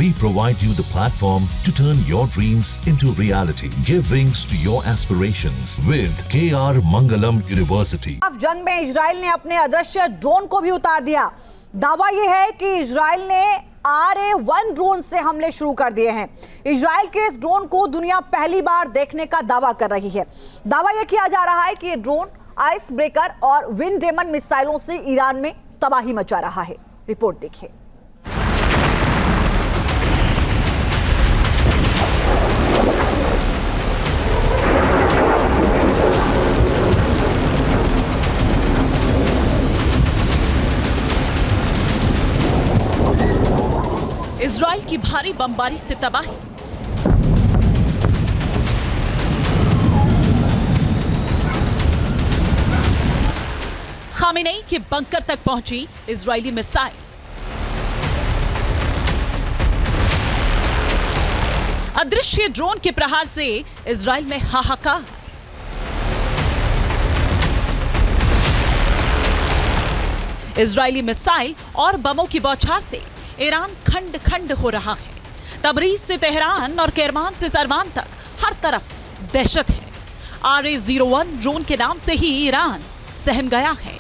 We provide you the platform to turn your dreams into reality. Give wings to your aspirations with KR Mangalam University. अब जंग में Israel ने अपने अदृश्य drone को भी उतार दिया। दावा यह है कि इजराइल ने RA-1 ड्रोन से हमले शुरू कर दिए हैं। इजराइल के इस ड्रोन को दुनिया पहली बार देखने का दावा कर रही है। दावा यह किया जा रहा है कि ये ड्रोन आइस ब्रेकर और विंड डेमन मिसाइलों से ईरान में तबाही मचा रहा है। रिपोर्ट देखिए। इजराइल की भारी बमबारी से तबाही। खामेनेई के बंकर तक पहुंची इजरायली मिसाइल। अदृश्य ड्रोन के प्रहार से इजराइल में हाहाकार। इजरायली मिसाइल और बमों की बौछार से ईरान खंड खंड हो रहा है। तबरीज से तेहरान और केरमान से सरमान तक हर तरफ दहशत है। RA-01 ड्रोन के नाम से ही ईरान सहम गया है।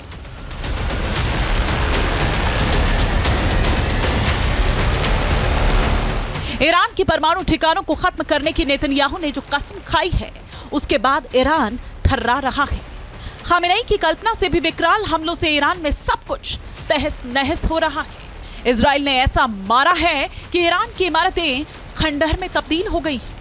ईरान की परमाणु ठिकानों को खत्म करने की नेतन्याहू ने जो कसम खाई है, उसके बाद ईरान थर्रा रहा है। खामेनेई की कल्पना से भी विकराल हमलों से ईरान में सब कुछ तहस नहस हो रहा है। इजराइल ने ऐसा मारा है कि ईरान की इमारतें खंडहर में तब्दील हो गई हैं।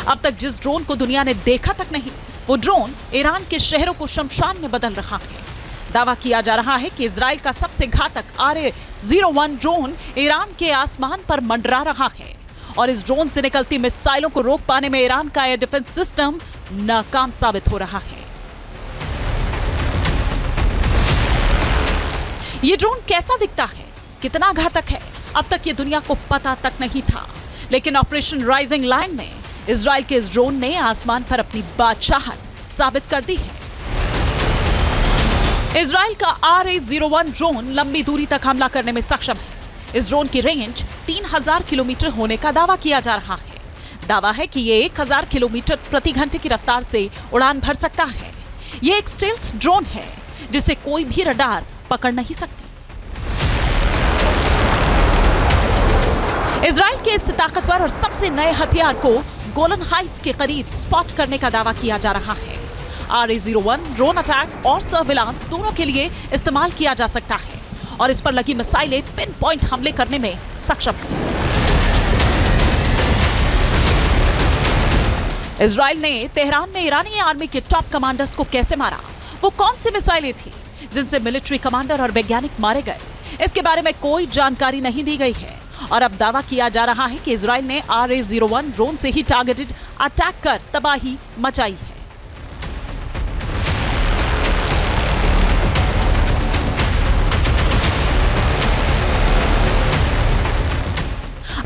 अब तक जिस ड्रोन को दुनिया ने देखा तक नहीं, वो ड्रोन ईरान के शहरों को शमशान में बदल रहा है। दावा किया जा रहा है कि इजराइल का सबसे घातक RA-01 ड्रोन ईरान के आसमान पर मंडरा रहा है और इस ड्रोन से निकलती मिसाइलों को रोक पाने में ईरान का एयर डिफेंस सिस्टम नाकाम साबित हो रहा है। ये ड्रोन कैसा दिखता है, कितना घातक है, अब तक ये दुनिया को पता तक नहीं था। लेकिन ऑपरेशन राइजिंग लायन में इजराइल के इस ड्रोन ने आसमान पर अपनी बादशाहत साबित कर दी है। इजराइल का RA-01 ड्रोन लंबी दूरी तक हमला करने में सक्षम है। इस ड्रोन की रेंज 3000 किलोमीटर होने का दावा किया जा रहा है। दावा है कि ये 1000 किलोमीटर प्रति घंटे की रफ्तार से उड़ान भर सकता है। ये एक स्टेल्थ ड्रोन है जिसे कोई भी रडार पकड़ नहीं सकती। इजराइल के इस ताकतवर और सबसे नए हथियार को गोलन हाइट्स के करीब स्पॉट करने का दावा किया जा रहा है। RA-01 ड्रोन अटैक और सर्विलांस दोनों के लिए इस्तेमाल किया जा सकता है और इस पर लगी मिसाइलें पिन पॉइंट हमले करने में सक्षम है। इजराइल ने तेहरान में ईरानी आर्मी के टॉप कमांडर्स को कैसे मारा, वो कौन सी मिसाइलें थी जिनसे मिलिट्री कमांडर और वैज्ञानिक मारे गए, इसके बारे में कोई जानकारी नहीं दी गई है। और अब दावा किया जा रहा है कि इजराइल ने RA-01 ड्रोन से ही टारगेटेड अटैक कर तबाही मचाई है।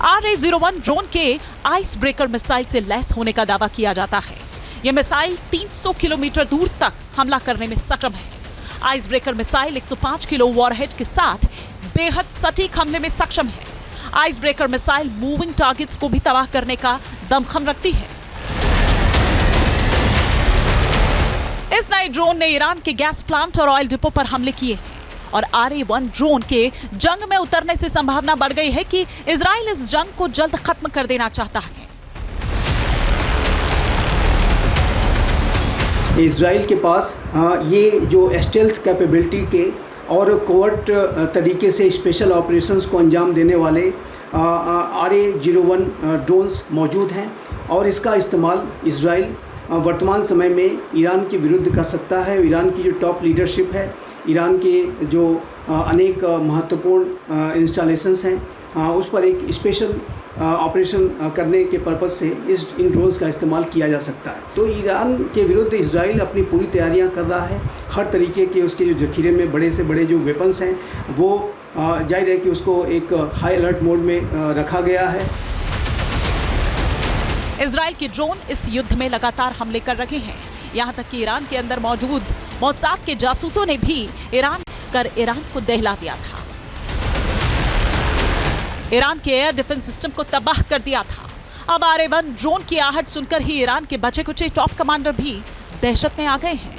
RA-01 ड्रोन के आइस ब्रेकर मिसाइल से लैस होने का दावा किया जाता है। यह मिसाइल 300 किलोमीटर दूर तक हमला करने में सक्षम है। Ice breaker missile 105 kilo warhead के साथ बेहद सटीक हमले में सक्षम है। Ice breaker missile moving targets को भी तबाह करने का दमखम रखती है। इस नए ड्रोन ने ईरान के गैस प्लांट और ऑयल डिपो पर हमले किए हैं और RA-1 ड्रोन के जंग में उतरने से संभावना बढ़ गई है कि इजराइल इस जंग को जल्द खत्म कर देना चाहता है। इजराइल के पास ये जो स्टेल्थ कैपेबिलिटी के और कोवर्ट तरीके से स्पेशल ऑपरेशंस को अंजाम देने वाले RA-01 ड्रोन्स मौजूद हैं और इसका इस्तेमाल इजराइल वर्तमान समय में ईरान के विरुद्ध कर सकता है। ईरान की जो टॉप लीडरशिप है, ईरान के जो अनेक महत्वपूर्ण इंस्टॉलेशंस हैं, उस पर एक स्पेशल ऑपरेशन करने के पर्पज़ से इन ड्रोन्स का इस्तेमाल किया जा सकता है। तो ईरान के विरुद्ध इजराइल अपनी पूरी तैयारियां कर रहा है। हर तरीके के उसके जो जखीरे में बड़े से बड़े जो वेपन्स हैं वो जाहिर है कि उसको एक हाई अलर्ट मोड में रखा गया है। इजराइल के ड्रोन इस युद्ध में लगातार हमले कर रहे हैं। यहाँ तक कि ईरान के अंदर मौजूद मोसाद के जासूसों ने भी ईरान कर ईरान को दहला दिया था। ईरान के एयर डिफेंस सिस्टम को तबाह कर दिया था। अब आर-1 ड्रोन की आहट सुनकर ही ईरान के बचे कुचे टॉप कमांडर भी दहशत में आ गए हैं।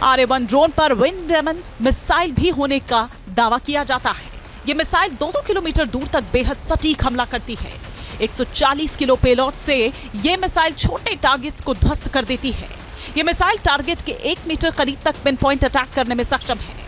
आर-1 ड्रोन पर विंड डेमन मिसाइल भी होने का दावा किया जाता है। ये मिसाइल 200 किलोमीटर दूर तक बेहद सटीक हमला करती है। 140 किलो पेलोड से ये मिसाइल छोटे टारगेट्स को ध्वस्त कर देती है। ये मिसाइल टारगेट के 1 मीटर करीब तक पिन पॉइंट अटैक करने में सक्षम है।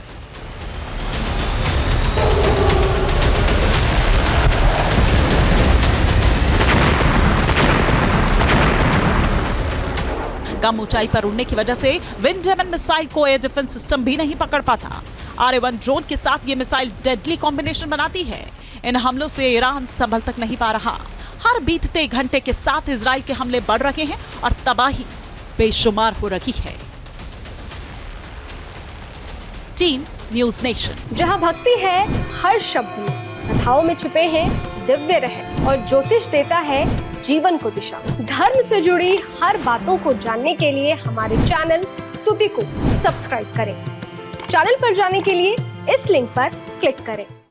कम ऊंचाई पर उड़ने की वजह से विंड डेमन मिसाइल को एयर डिफेंस सिस्टम भी नहीं पकड़ पाता। आर-1 ड्रोन के साथ ये मिसाइल डेडली कॉम्बिनेशन बनाती है। इन हमलों से ईरान संभल तक नहीं पा रहा। हर बीतते घंटे के साथ इजराइल के हमले बढ़ रहे हैं और तबाही बेशुमार हो रही है। Team news nation. जहां भक्ति है हर शब्द में, कथाओं में छुपे हैं दिव्य रहस्य और ज्योतिष देता है जीवन को दिशा। धर्म से जुड़ी हर बातों को जानने के लिए हमारे चैनल स्तुति को सब्सक्राइब करें। चैनल पर जाने के लिए इस लिंक पर क्लिक करें।